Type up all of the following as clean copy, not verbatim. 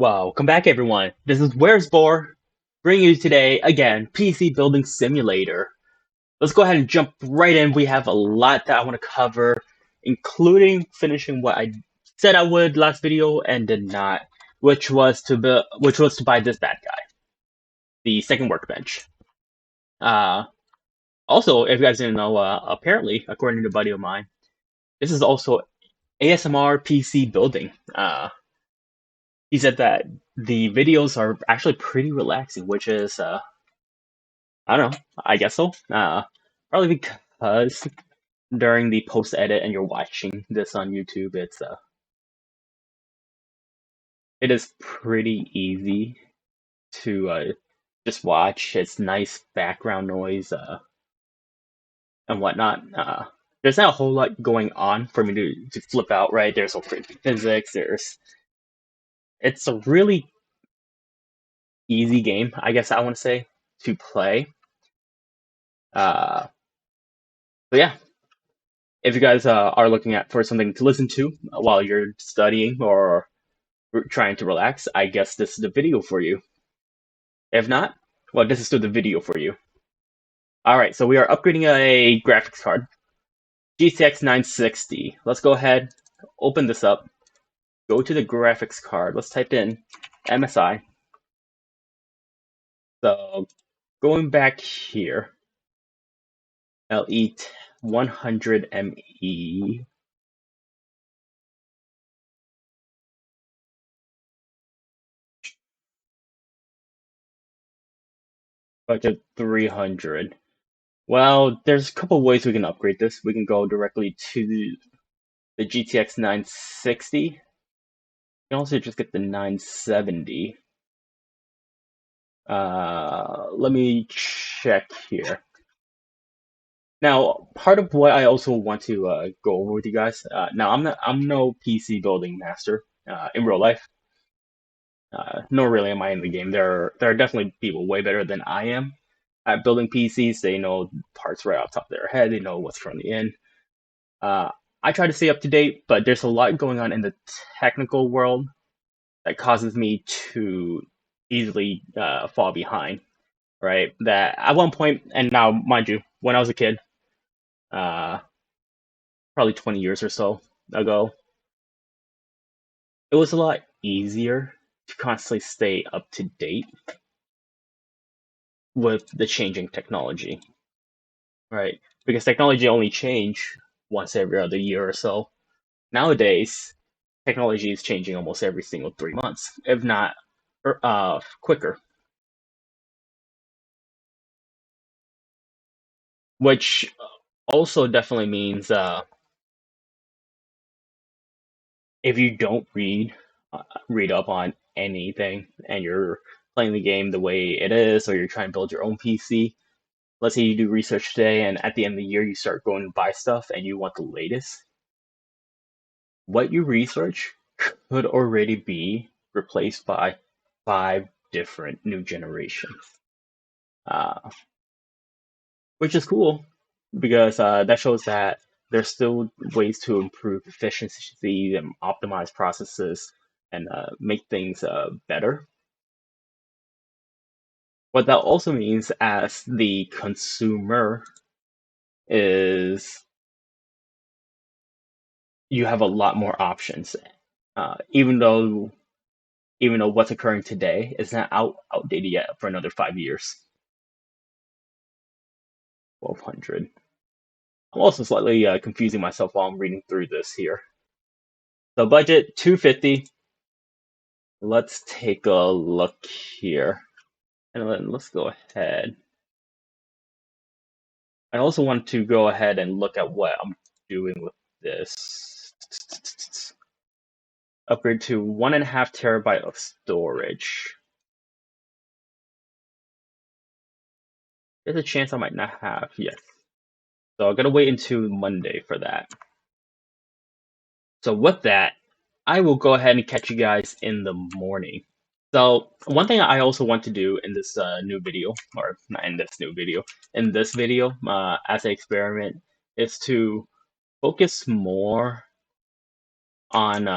Welcome back, everyone. This is Where's Boar, bringing you today again PC Building Simulator. Let's go ahead and jump right in. We have a lot that I want to cover, including finishing what I said I would last video and did not, which was to buy this bad guy, the second workbench. Uh, Also, if you guys didn't know, apparently, according to a buddy of mine, this is also ASMR PC building. He said that the videos are actually pretty relaxing, which is I don't know. I guess so. Probably because during the post edit and you're watching this on YouTube, it is pretty easy to just watch. It's nice background noise and whatnot. There's not a whole lot going on for me to flip out. Right? There's no crazy physics. It's a really easy game, I guess I want to say, to play. Uh, but yeah, if you guys are looking at for something to listen to while you're studying or trying to relax, I guess this is the video for you. If not, well, this is still the video for you. Alright, so we are upgrading a graphics card. GTX 960. Let's go ahead, open this up, go to the graphics card. Let's type in MSI. So going back here, LE 100 ME. Budget 300. Well, there's a couple ways we can upgrade this. We can go directly to the GTX 960. You can also just get the 970. Let me check here. Now, part of what I also want to go over with you guys. Now, I'm no PC building master in real life. Nor really am I in the game. There are definitely people way better than I am at building PCs. They know parts right off the top of their head. They know what's currently in. I try to stay up to date, but there's a lot going on in the technical world that causes me to easily fall behind, right? That at one point, and now, mind you, when I was a kid, uh, probably 20 years or so ago, it was a lot easier to constantly stay up to date with the changing technology, right? Because technology only change once every other year or so. Nowadays, technology is changing almost every single 3 months, if not quicker. Which also definitely means if you don't read up on anything and you're playing the game the way it is, or you're trying to build your own PC. Let's say you do research today, and at the end of the year you start going to buy stuff, and you want the latest. What you research could already be replaced by 5 different new generations, uh, which is cool because that shows that there's still ways to improve efficiency and optimize processes and make things better. What that also means as the consumer is you have a lot more options. Uh, even though even though what's occurring today is not outdated yet for another 5 years. 1200. I'm also slightly confusing myself while I'm reading through this here. So budget 250. Let's take a look here. And then let's go ahead. I also want to go ahead and look at what I'm doing with this. Upgrade to 1.5 terabyte of storage. There's a chance I might not have, yes. So I'm gonna wait until Monday for that. So with that, I will go ahead and catch you guys in the morning. So one thing I also want to do in this new video, or not in this new video, in this video as an experiment, is to focus more on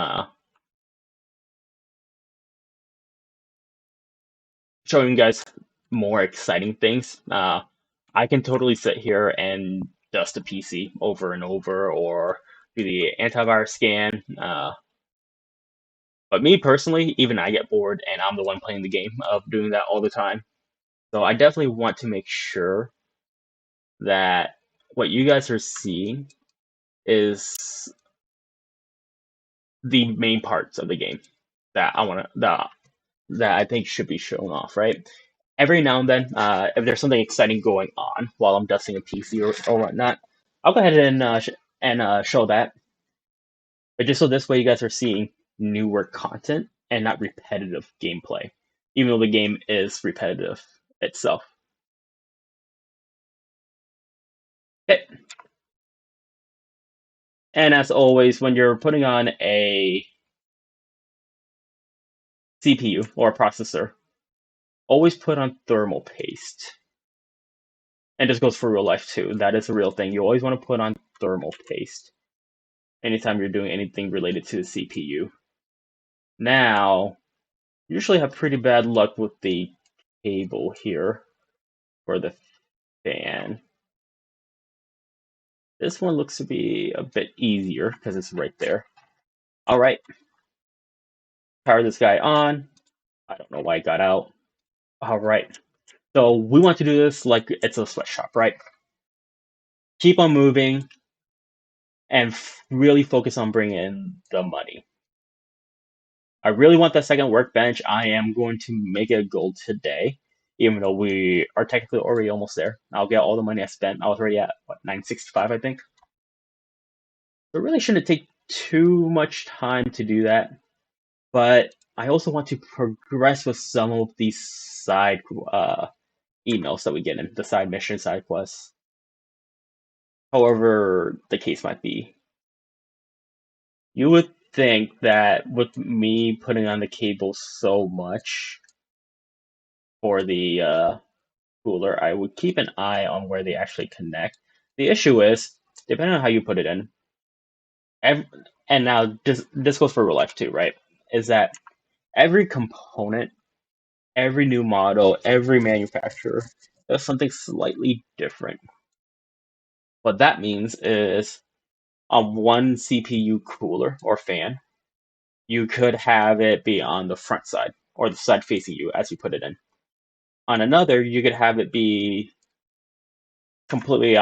showing you guys more exciting things. I can totally sit here and dust a PC over and over or do the antivirus scan. But me personally, even I get bored and I'm the one playing the game of doing that all the time. So I definitely want to make sure that what you guys are seeing is the main parts of the game that I want to that I think should be shown off, right? Every now and then, if there's something exciting going on while I'm dusting a PC or whatnot, I'll go ahead and show that. But just so this way you guys are seeing newer content and not repetitive gameplay, even though the game is repetitive itself. Okay. And as always, when you're putting on a CPU or a processor, always put on thermal paste. And this goes for real life too. That is a real thing. You always want to put on thermal paste anytime you're doing anything related to the CPU. Now, usually have pretty bad luck with the cable here for the fan. This one looks to be a bit easier because it's right there. All right. Power this guy on. I don't know why it got out. All right. So we want to do this like it's a sweatshop, right? Keep on moving and really focus on bringing in the money. I really want that second workbench. I am going to make it a goal today, even though we are technically already almost there. I'll get all the money I spent. I was already at, what, 965, I think? It really shouldn't take too much time to do that, but I also want to progress with some of these side emails that we get in, the side mission, side quests. However the case might be. You would think that with me putting on the cable so much for the cooler, I would keep an eye on where they actually connect. The issue is, depending on how you put it in, and now this goes for real life too, right? Is that every component, every new model, every manufacturer does something slightly different. What that means is on one CPU cooler or fan, you could have it be on the front side or the side facing you as you put it in. On another, you could have it be completely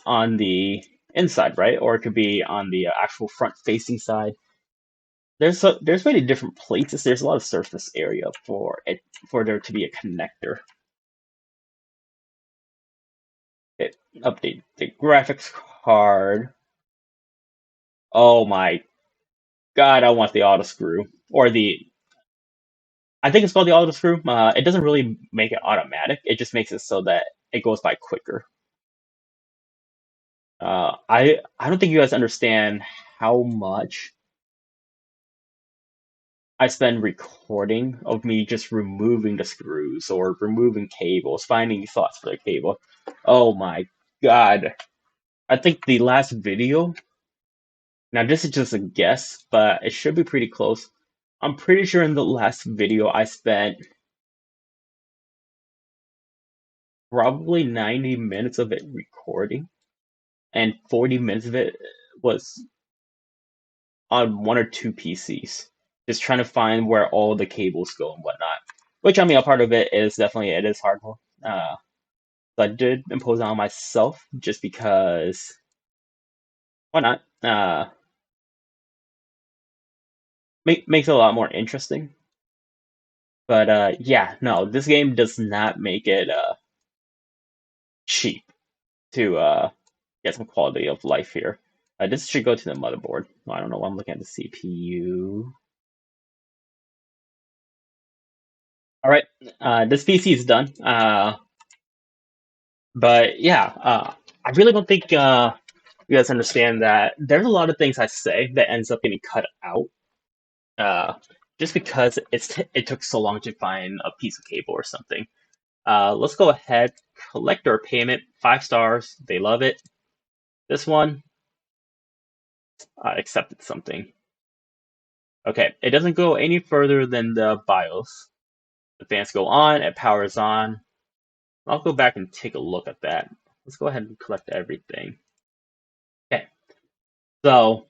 on the inside, right? Or it could be on the actual front facing side. There's many different places. There's a lot of surface area for there to be a connector. Update the graphics card. Oh my god, I want the auto screw or I think it's called the auto screw. It doesn't really make it automatic. It just makes it so that it goes by quicker. I don't think you guys understand how much I spend recording of me just removing the screws or removing cables, finding slots for the cable. Oh my god. I think the last video, now this is just a guess, but it should be pretty close. I'm pretty sure in the last video I spent probably 90 minutes of it recording, and 40 minutes of it was on one or two PCs, just trying to find where all the cables go and whatnot. Which, I mean, a part of it is definitely, it is hardcore. So I did impose it on myself just because, why not? Makes it a lot more interesting. But yeah, no, this game does not make it cheap to get some quality of life here. This should go to the motherboard. I don't know why I'm looking at the CPU. All right, this PC is done. But yeah, I really don't think you guys understand that there's a lot of things I say that ends up getting cut out, just because it took so long to find a piece of cable or something. Let's go ahead, collect our payment, 5 stars. They love it. This one, I accepted something. Okay, it doesn't go any further than the BIOS. The fans go on, it powers on. I'll go back and take a look at that. Let's go ahead and collect everything. Okay, so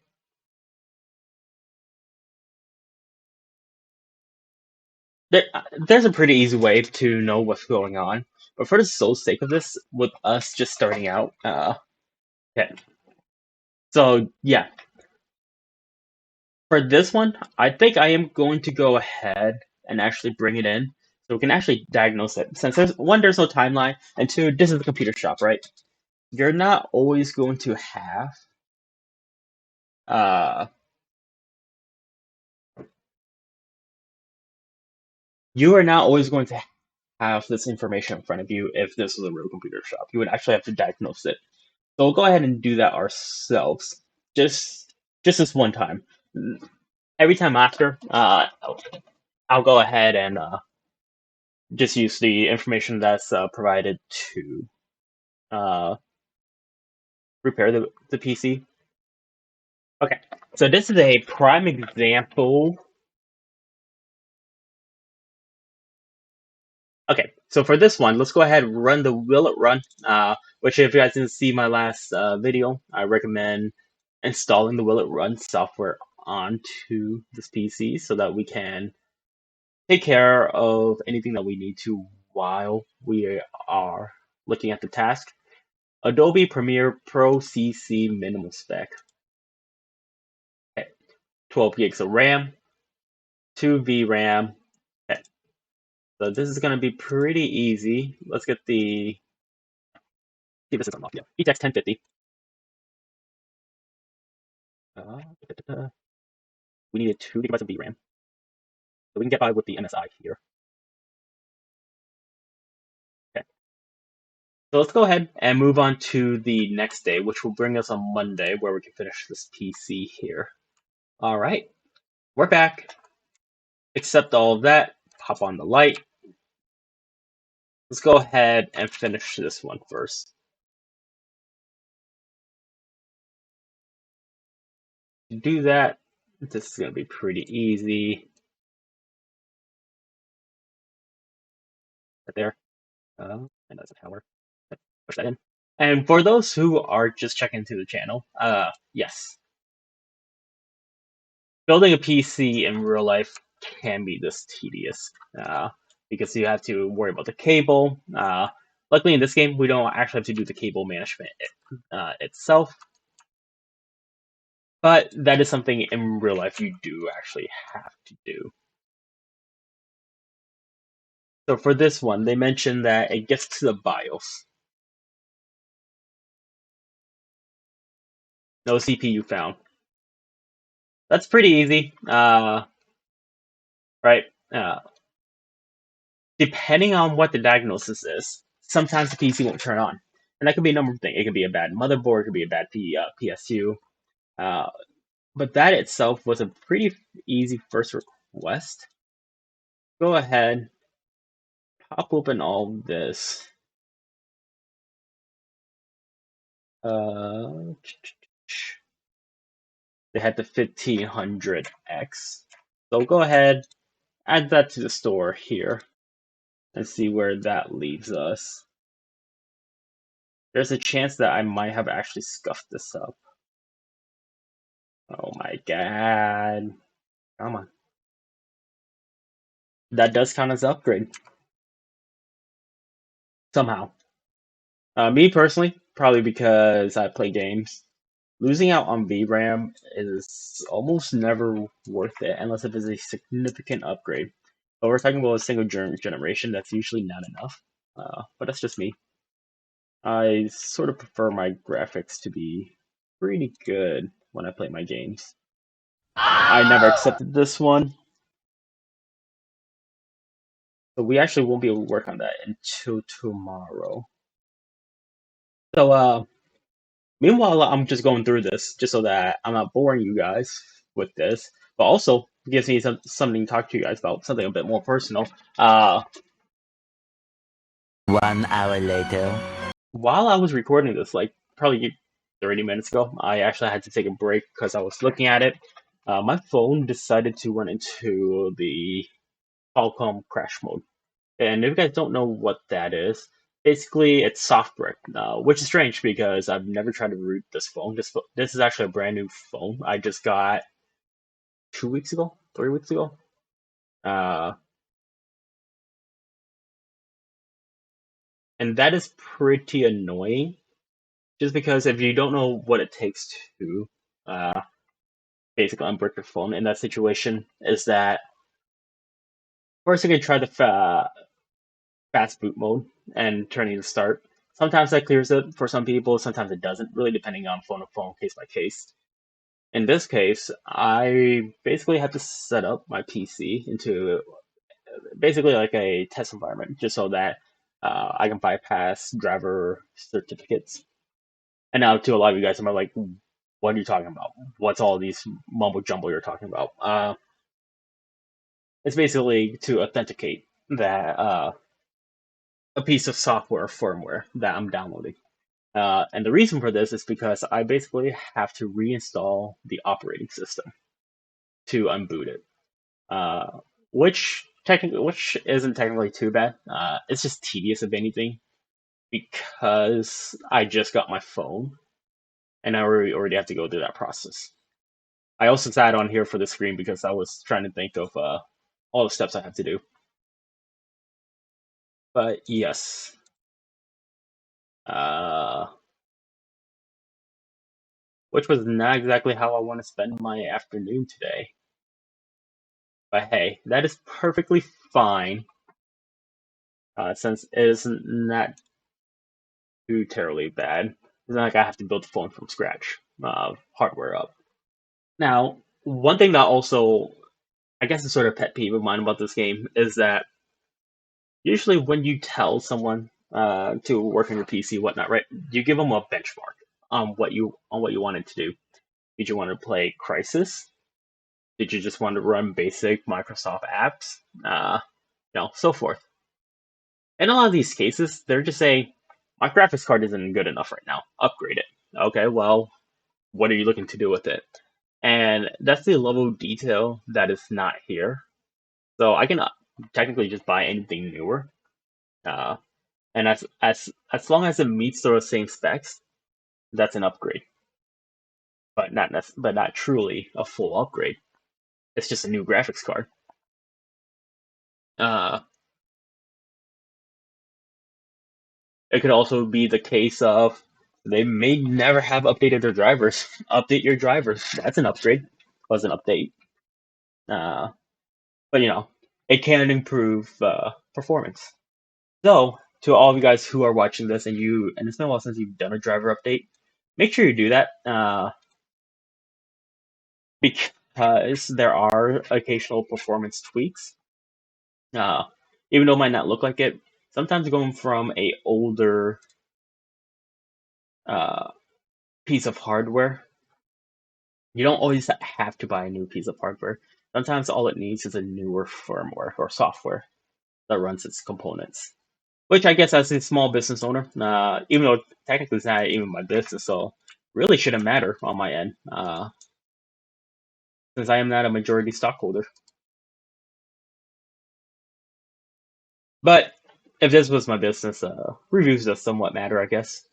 there's a pretty easy way to know what's going on. But for the sole sake of this, with us just starting out, okay. So yeah, for this one, I think I am going to go ahead and actually bring it in so we can actually diagnose it. Since there's no timeline, and two, this is the computer shop, right? You're not always going to have uh you are not always going to have this information in front of you if this was a real computer shop. You would actually have to diagnose it. So we'll go ahead and do that ourselves. Just this one time. Every time after, I'll go ahead and just use the information that's provided to uh, repair the PC. Okay, so this is a prime example. Okay, so for this one, let's go ahead and run the will it run, which if you guys didn't see my last video, I recommend installing the will it run software onto this PC so that we can take care of anything that we need to while we are looking at the task. Adobe Premiere Pro CC minimal spec. Okay. 12 gigs of RAM, 2 VRAM. Okay. So this is going to be pretty easy. Let's get the see if this is unlocked. Yeah. ETX 1050. We needed 2 gigabytes of VRAM. So we can get by with the MSI here. Okay. So let's go ahead and move on to the next day, which will bring us on Monday, where we can finish this PC here. All right. We're back. Accept all of that. Pop on the light. Let's go ahead and finish this one first. To do that, this is going to be pretty easy. Right there. And that's a tower. Push that in. And for those who are just checking into the channel, yes, building a PC in real life can be this tedious because you have to worry about the cable. Luckily, in this game, we don't actually have to do the cable management itself, but that is something in real life you do actually have to do. So for this one, they mentioned that it gets to the BIOS. No CPU found. That's pretty easy, right? Depending on what the diagnosis is, sometimes the PC won't turn on. And that could be a number of things. It could be a bad motherboard, it could be a bad PSU. But that itself was a pretty easy first request. Go ahead, pop open all this. They had the 1500X. So go ahead, add that to the store here and see where that leaves us. There's a chance that I might have actually scuffed this up. Oh my god. Come on. That does count as an upgrade. Somehow. Me personally, probably because I play games. Losing out on VRAM is almost never worth it unless it is a significant upgrade. But we're talking about a single generation, that's usually not enough. But that's just me. I sort of prefer my graphics to be pretty good when I play my games. I never accepted this one. So we actually won't be able to work on that until tomorrow. So, meanwhile, I'm just going through this just so that I'm not boring you guys with this, but also gives me something to talk to you guys about, something a bit more personal. 1 hour later. While I was recording this, like probably 30 minutes ago, I actually had to take a break because I was looking at it. My phone decided to run into the Qualcomm crash mode. And if you guys don't know what that is, basically it's software, which is strange because I've never tried to root this phone. This is actually a brand new phone I just got 2 weeks ago, 3 weeks ago. Uh, and that is pretty annoying, just because if you don't know what it takes to uh, basically unbrick your phone in that situation, is that first you can try the fast boot mode and turning to start. Sometimes that clears it for some people, sometimes it doesn't, really depending on phone to phone, case by case. In this case, I basically had to set up my PC into basically like a test environment just so that I can bypass driver certificates. And now, to a lot of you guys, I'm like, what are you talking about? What's all these mumbo jumbo you're talking about? It's basically to authenticate that a piece of software or firmware that I'm downloading. And the reason for this is because I basically have to reinstall the operating system to unboot it, which isn't technically too bad. It's just tedious if anything, because I just got my phone and I already have to go through that process. I also sat on here for the screen because I was trying to think of all the steps I have to do. But yes, uh, which was not exactly how I want to spend my afternoon today. But hey, that is perfectly fine, since it is not too terribly bad. It's not like I have to build the phone from scratch, hardware up. Now, one thing that also, I guess, is sort of pet peeve of mine about this game is that usually when you tell someone to work on your PC, whatnot, right? You give them a benchmark on what you wanted to do. Did you want to play Crisis? Did you just want to run basic Microsoft apps? So forth. In a lot of these cases, they're just saying, my graphics card isn't good enough right now. Upgrade it. Okay, well, what are you looking to do with it? And that's the level of detail that is not here. So I can technically just buy anything newer. Uh, and as long as it meets those same specs, that's an upgrade. But not truly a full upgrade. It's just a new graphics card. Uh, it could also be the case of they may never have updated their drivers. Update your drivers. That's an upgrade. Was an update. Uh, but it can improve performance. So, to all of you guys who are watching this and it's been a while since you've done a driver update, make sure you do that, because there are occasional performance tweaks. Uh, Even though it might not look like it, sometimes going from a older uh, piece of hardware, you don't always have to buy a new piece of hardware. Sometimes all it needs is a newer firmware or software that runs its components. Which I guess as a small business owner, even though technically it's not even my business, so really shouldn't matter on my end, since I am not a majority stockholder. But if this was my business, reviews does somewhat matter, I guess,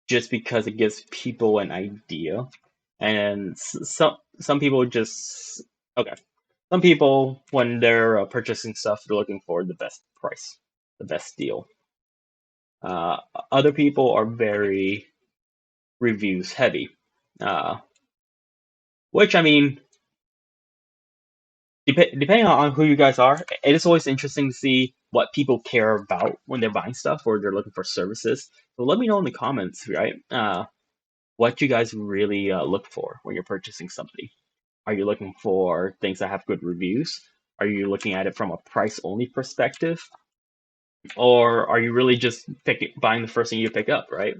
just because it gives people an idea, and some people just okay. Some people, when they're purchasing stuff, they're looking for the best price, the best deal. Uh, Other people are very reviews heavy, uh, which I mean, depending on who you guys are, it is always interesting to see what people care about when they're buying stuff or they're looking for services. So let me know in the comments, right? What you guys really look for when you're purchasing something. Are you looking for things that have good reviews? Are you looking at it from a price only perspective? Or are you really just buying the first thing you pick up, right?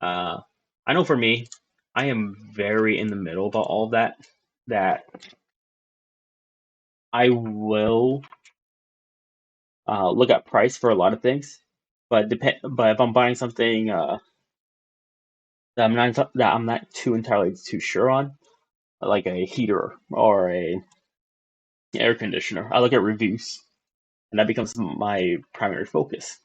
Uh, I know for me, I am very in the middle about all of that. That I will look at price for a lot of things, but if I'm buying something that I'm not too entirely too sure on, like a heater or a air conditioner. I look at reviews, and that becomes my primary focus.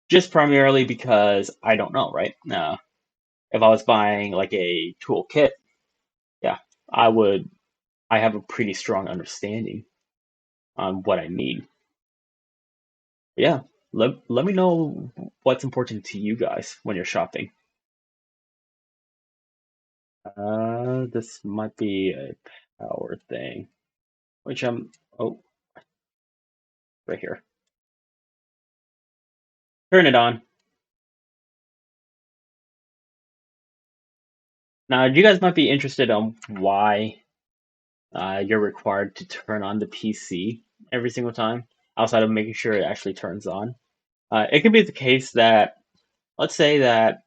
Just primarily because I don't know, right? If I was buying like a tool kit, yeah, I would. I have a pretty strong understanding on what I need. Yeah, let me know what's important to you guys when you're shopping. This might be a power thing, which I'm. Oh, right here. Turn it on. Now, you guys might be interested on why you're required to turn on the PC every single time, outside of making sure it actually turns on. It could be the case that, let's say that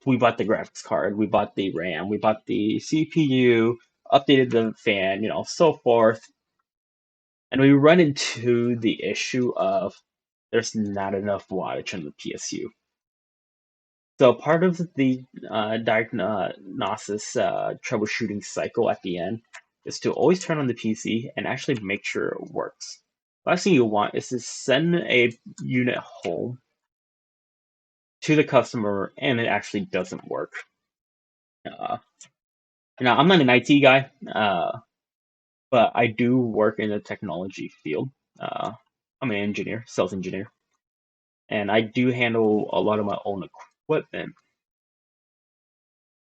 we bought the graphics card, we bought the RAM, we bought the CPU, updated the fan, so forth, and we run into the issue of there's not enough wattage on the PSU. So part of the diagnosis troubleshooting cycle at the end is to always turn on the PC and actually make sure it works. Last thing you want is to send a unit home to the customer and it actually doesn't work. Uh, I'm not an IT guy, but I do work in the technology field. Uh, I'm an engineer, sales engineer, and I do handle a lot of my own equipment.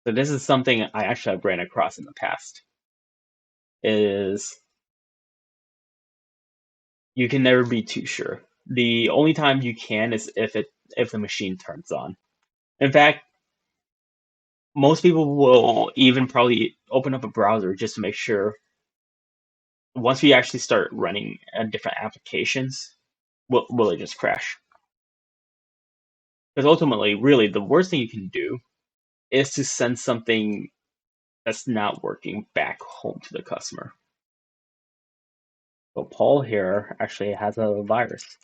So this is something I actually have ran across in the past. Is you can never be too sure. The only time you can is if the machine turns on. In fact, most people will even probably open up a browser just to make sure once we actually start running different applications, will it just crash? Because ultimately, really, the worst thing you can do is to send something that's not working back home to the customer. So Paul here actually has a virus.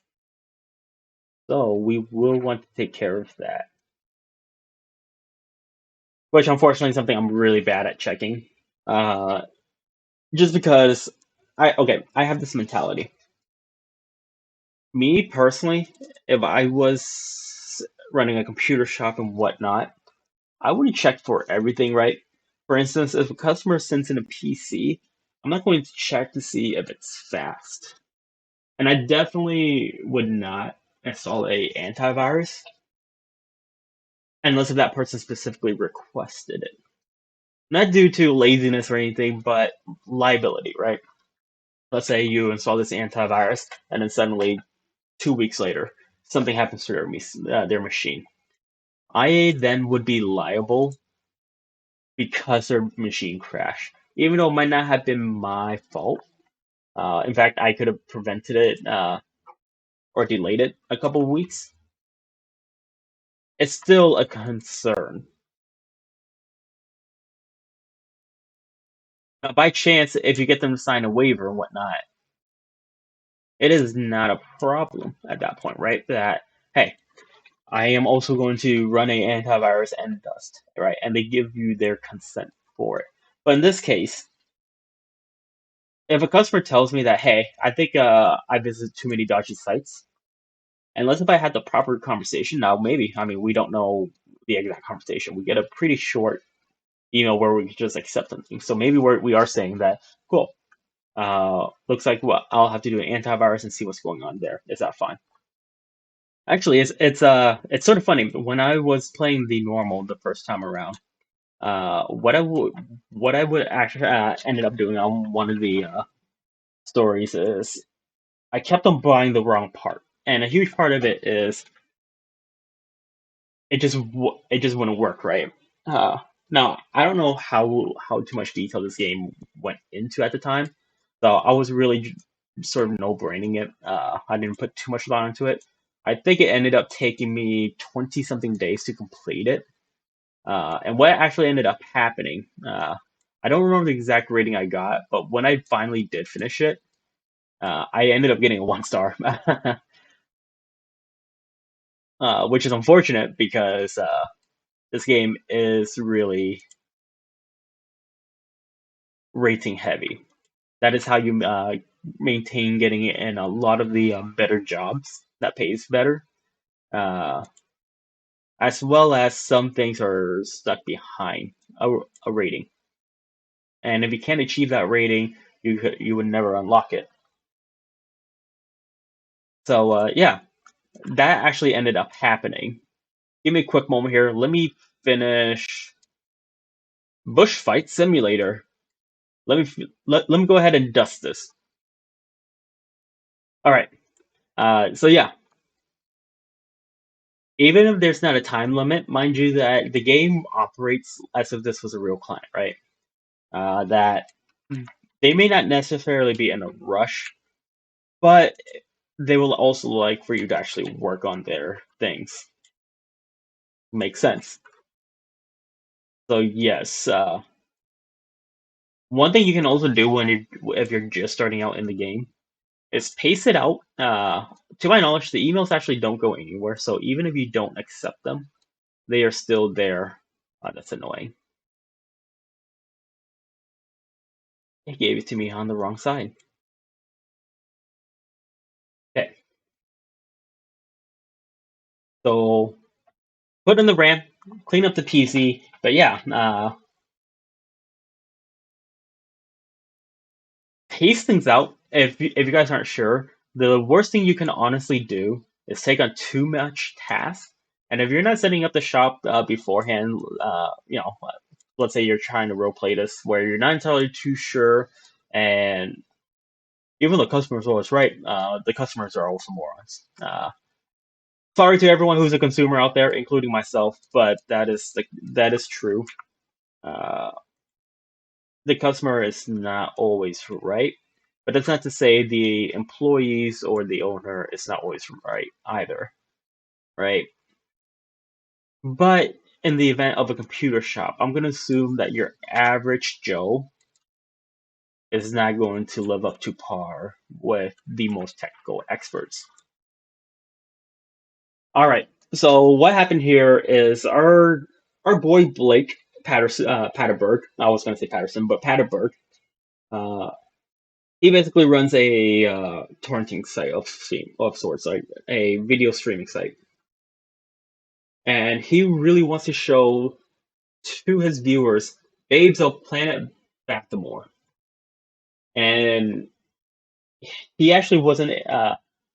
So we will want to take care of that. Which unfortunately is something I'm really bad at checking. Uh, just because I have this mentality. Me personally, if I was running a computer shop and whatnot, I wouldn't check for everything, right? For instance, if a customer sends in a PC, I'm not going to check to see if it's fast. And I definitely would not install a antivirus unless if that person specifically requested it. Not due to laziness or anything, but liability, right? Let's say you install this antivirus and then suddenly 2 weeks later something happens to their machine. I then would be liable because their machine crashed, even though it might not have been my fault. In fact, I could have prevented it or delayed it a couple of weeks. It's still a concern. Now, by chance, if you get them to sign a waiver and whatnot, it is not a problem at that point, right? That, hey, I am also going to run a antivirus and dust, right? And they give you their consent for it. But in this case, if a customer tells me that, hey, I think I visited too many dodgy sites, unless if I had the proper conversation, now maybe, I mean, we don't know the exact conversation. We get a pretty short email where we just accept something. So maybe we are saying that, cool. Looks like what I'll have to do an antivirus and see what's going on there. Is that fine? Actually, it's sort of funny. When I was playing the normal the first time around, what I would actually ended up doing on one of the stories is I kept on buying the wrong part, and a huge part of it is it just wouldn't work right. Uh, Now I don't know how too much detail this game went into at the time, so I was really sort of no braining it. I didn't put too much thought into it. I think it ended up taking me 20 something days to complete it. And what actually ended up happening, I don't remember the exact rating I got, but when I finally did finish it, I ended up getting a 1 star, which is unfortunate because this game is really rating heavy. That is how you maintain getting in a lot of the better jobs that pays better, uh, as well as some things are stuck behind a rating. And if you can't achieve that rating, you would never unlock it. So yeah, that actually ended up happening. Give me a quick moment here. Let me finish Bush Fight Simulator. Let me go ahead and dust this. All right. So yeah, even if there's not a time limit, mind you that the game operates as if this was a real client, right? That they may not necessarily be in a rush, but they will also like for you to actually work on their things. Makes sense. So yes, one thing you can also do when you if you're just starting out in the game is pace it out. To my knowledge, the emails actually don't go anywhere, so even if you don't accept them, they are still there. That's annoying. It gave it to me on the wrong side. Okay, so put in the RAM, clean up the PC. But yeah, pace things out. If you guys aren't sure, the worst thing you can honestly do is take on too much task. And if you're not setting up the shop beforehand, let's say you're trying to role play this where you're not entirely too sure, and even the customer's always right, the customers are also morons. Sorry to everyone who's a consumer out there, including myself, but that is true. Uh, the customer is not always right, but that's not to say the employees or the owner is not always right either, right? But in the event of a computer shop, I'm going to assume that your average Joe is not going to live up to par with the most technical experts. All right. So what happened here is our boy Blake Patterson, Patterberg. I was going to say Patterson, but Patterberg. Uh, he basically runs a torrenting site of sorts, like a video streaming site, and he really wants to show to his viewers Babes of Planet Bactamore, and he actually wasn't.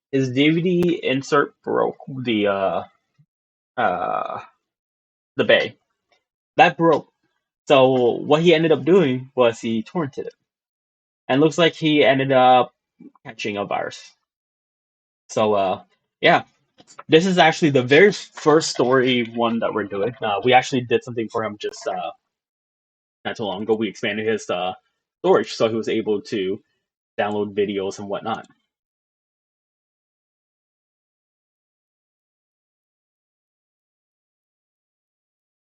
His DVD insert broke uh, the bay that broke. So what he ended up doing was he torrented it, and looks like he ended up catching a virus. So yeah, this is actually the very first story one that we're doing. We actually did something for him just not too long ago. We expanded his storage so he was able to download videos and whatnot.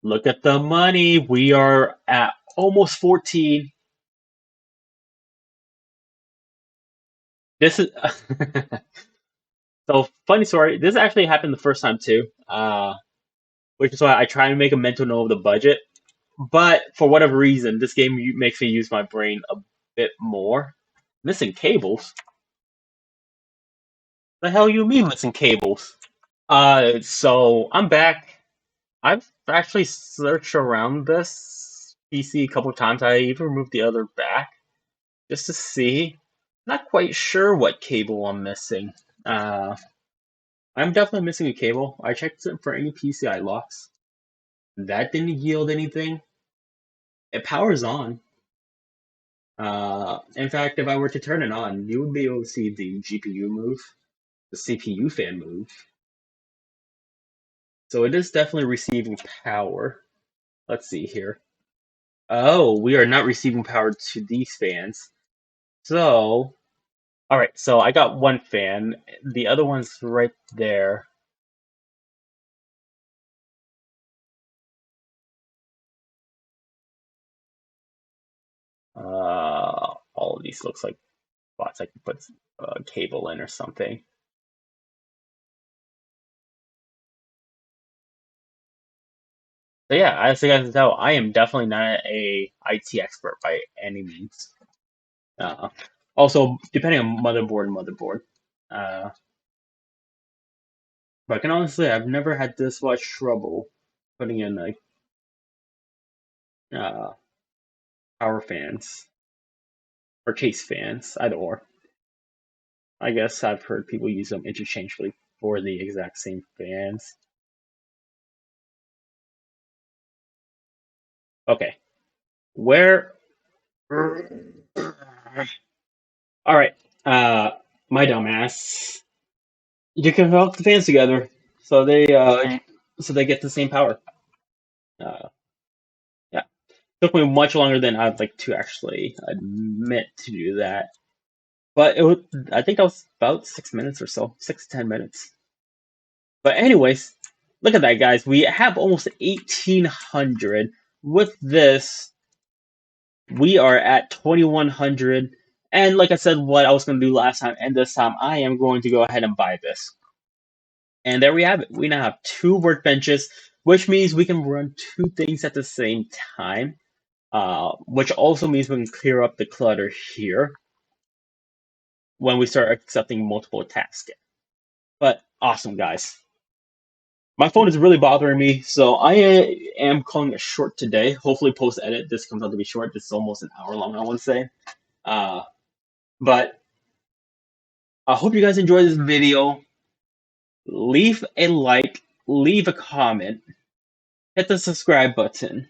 Look at the money. We are at almost 14. This is so funny story. This actually happened the first time too, which is why I try and make a mental note of the budget. But for whatever reason, this game makes me use my brain a bit more. Missing cables? The hell you mean missing cables? So I'm back. I've actually searched around this PC a couple times. I even removed the other back just to see. Not quite sure what cable I'm missing. Uh, I'm definitely missing a cable. I checked it for any PCI locks. That didn't yield anything. It powers on. In fact, if I were to turn it on, you would be able to see the GPU move, the CPU fan move. So it is definitely receiving power. Let's see here. Oh, we are not receiving power to these fans. So, all right. So I got one fan. The other one's right there. All of these looks like spots I can put a cable in or something. So yeah, as you guys can tell, I am definitely not a IT expert by any means. Uh, Also, depending on motherboard. Uh, but I can honestly, I've never had this much trouble putting in like uh, power fans or case fans, either or. I guess I've heard people use them interchangeably for the exact same fans. Okay, where? All right, uh, my dumbass. You can hook the fans together, so they get the same power. Uh, yeah, took me much longer than I'd like to actually admit to do that, but I think that was about 6 minutes or so, 6 to 10 minutes. But anyways, look at that, guys. We have almost 1,800. With this, we are at 2,100. And like I said, what I was going to do last time and this time, I am going to go ahead and buy this. And there we have it. We now have two workbenches, which means we can run two things at the same time, which also means we can clear up the clutter here when we start accepting multiple tasks. But awesome, guys. My phone is really bothering me, so I am calling it short today. Hopefully, post edit, this comes out to be short. This is almost an hour long, I want to say. Uh, but I hope you guys enjoyed this video. Leave a like, leave a comment, hit the subscribe button.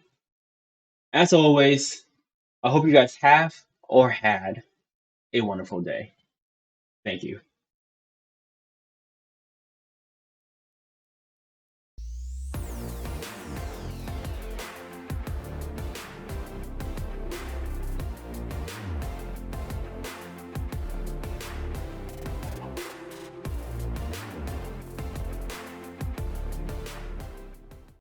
As always, I hope you guys have or had a wonderful day. Thank you.